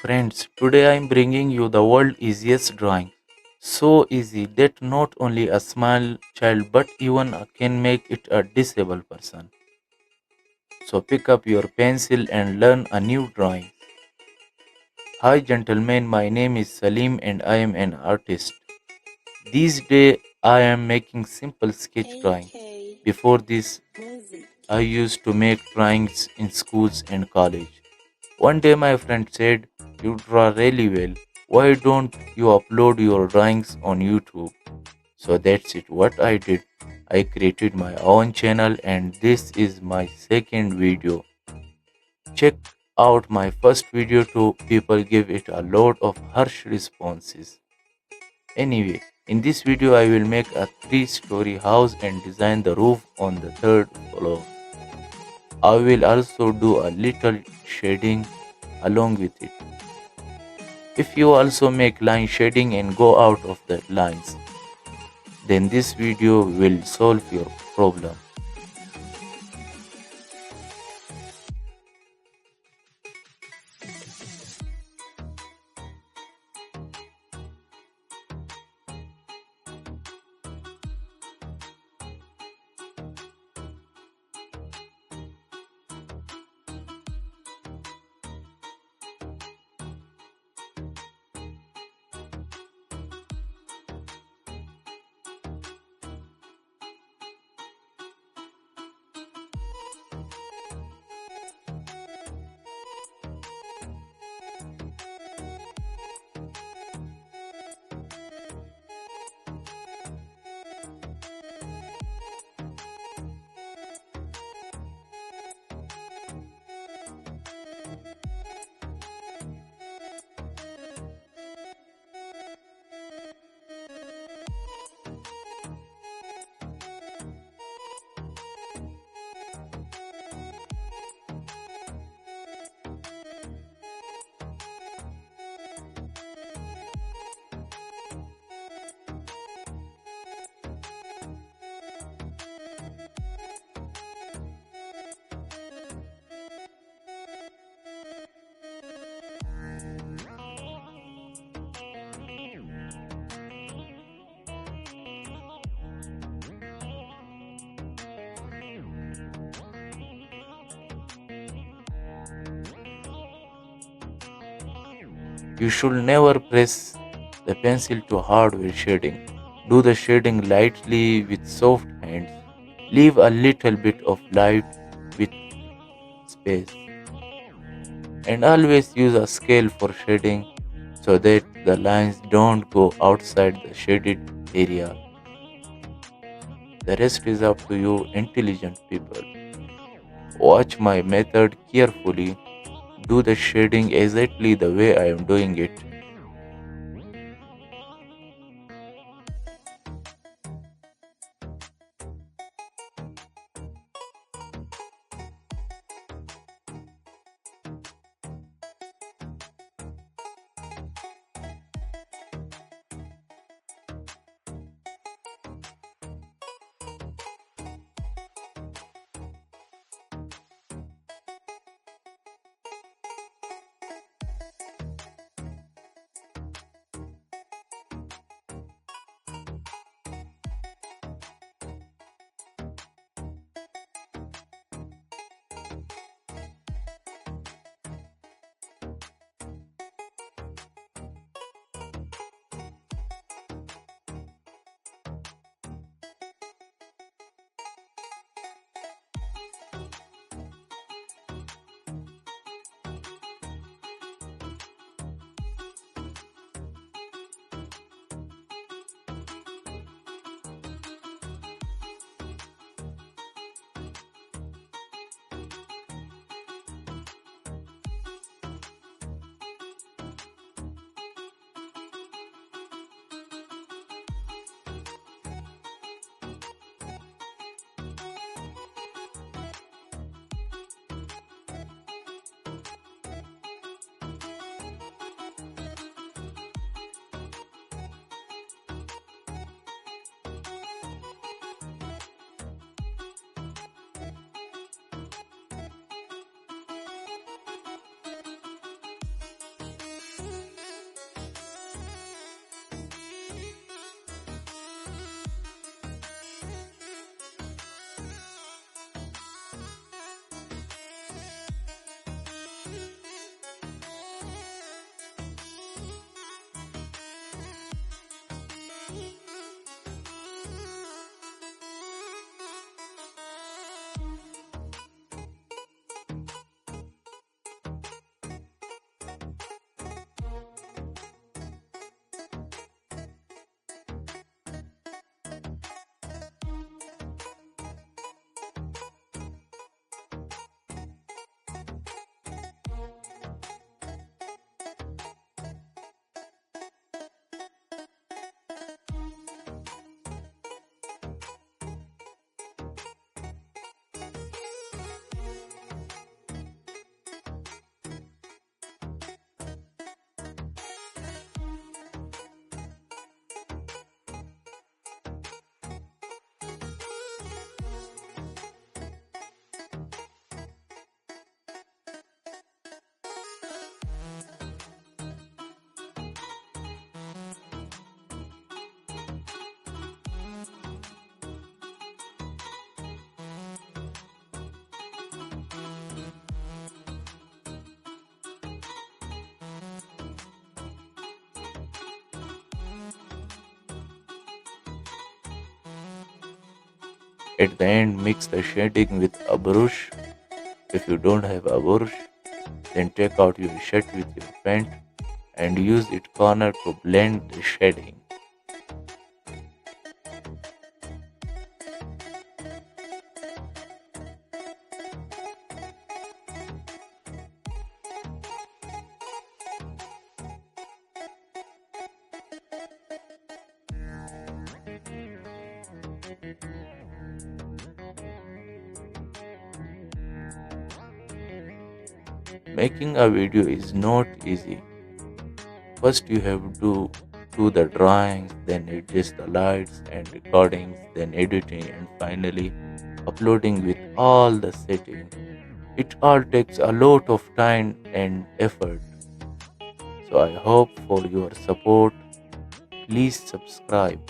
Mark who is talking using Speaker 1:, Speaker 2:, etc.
Speaker 1: Friends, today I am bringing you the world's easiest drawing. So easy that not only a small child but even can make it a disabled person. So pick up your pencil and learn a new drawing. Hi gentlemen, my name is Salim and I am an artist. These days I am making simple sketch drawing.
Speaker 2: AK
Speaker 1: Before this,
Speaker 2: Music.
Speaker 1: I used to make drawings in schools and college. One day my friend said, "You draw really well. Why don't you upload your drawings on YouTube?" So that's it. What I did, I created my own channel and this is my second video. Check out my first video too. People give it a lot of harsh responses. Anyway, in this video I will make a three-story house and design the roof on the third floor. I will also do a little shading along with it. If you also make line shading and go out of the lines, then this video will solve your problem. You should never press the pencil too hard with shading. Do the shading lightly with soft hands. Leave a little bit of light with space. And always use a scale for shading so that the lines don't go outside the shaded area. The rest is up to you, intelligent people. Watch my method carefully. Do the shading exactly the way I am doing it. At the end, mix the shading with a brush. If you don't have a brush, then take out your shirt with your pen and use its corner to blend the shading. Making a video is not easy. First, you have to do the drawings, then adjust the lights and recordings, then editing, and finally uploading with all the settings. It all takes a lot of time and effort. So I hope for your support. Please subscribe.